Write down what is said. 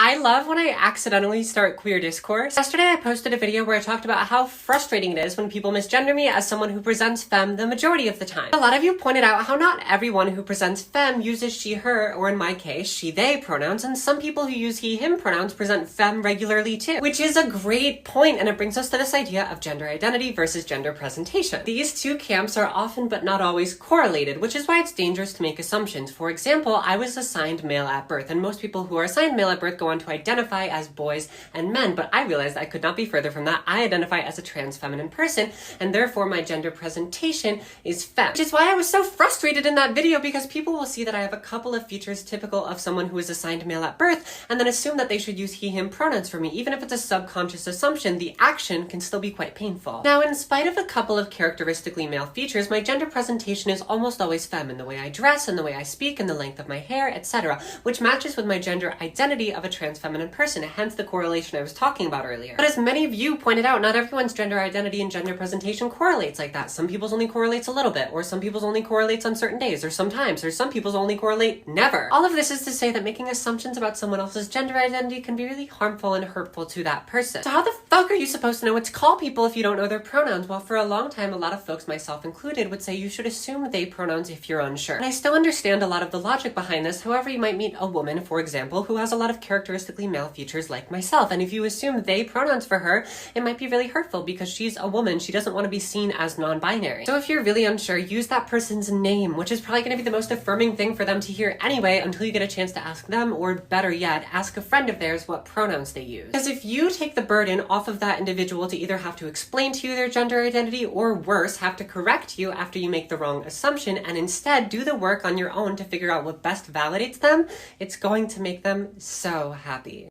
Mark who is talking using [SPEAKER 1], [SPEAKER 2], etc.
[SPEAKER 1] I love when I accidentally start queer discourse. Yesterday I posted a video where I talked about how frustrating it is when people misgender me as someone who presents femme the majority of the time. A lot of you pointed out how not everyone who presents femme uses she, her, or in my case, she, they pronouns, and some people who use he, him pronouns present femme regularly too. Which is a great point, and it brings us to this idea of gender identity versus gender presentation. These two camps are often but not always correlated, which is why it's dangerous to make assumptions. For example, I was assigned male at birth, and most people who are assigned male at birth go on to identify as boys and men, but I realized I could not be further from that. I identify as a trans feminine person, and therefore my gender presentation is femme. Which is why I was so frustrated in that video, because people will see that I have a couple of features typical of someone who is assigned male at birth, and then assume that they should use he, him pronouns for me. Even if it's a subconscious assumption, the action can still be quite painful. Now, in spite of a couple of characteristically male features, my gender presentation is almost always femme in the way I dress, in the way I speak, in the length of my hair, etc., which matches with my gender identity of a trans feminine person, hence the correlation I was talking about earlier. But as many of you pointed out, not everyone's gender identity and gender presentation correlates like that. Some people's only correlates a little bit, or some people's only correlates on certain days, or sometimes, or some people's only correlate never. All of this is to say that making assumptions about someone else's gender identity can be really harmful and hurtful to that person. So how the fuck are you supposed to know what to call people if you don't know their pronouns? Well, for a long time, a lot of folks, myself included, would say you should assume they pronouns if you're unsure. And I still understand a lot of the logic behind this. However, you might meet a woman, for example, who has a lot of characteristically male features like myself, and if you assume they pronouns for her, it might be really hurtful because she's a woman. She doesn't want to be seen as non-binary. So if you're really unsure, use that person's name, which is probably going to be the most affirming thing for them to hear anyway, until you get a chance to ask them, or better yet, ask a friend of theirs what pronouns they use. Because if you take the burden off of that individual to either have to explain to you their gender identity, or worse, have to correct you after you make the wrong assumption, and instead do the work on your own to figure out what best validates them, it's going to make them so happy.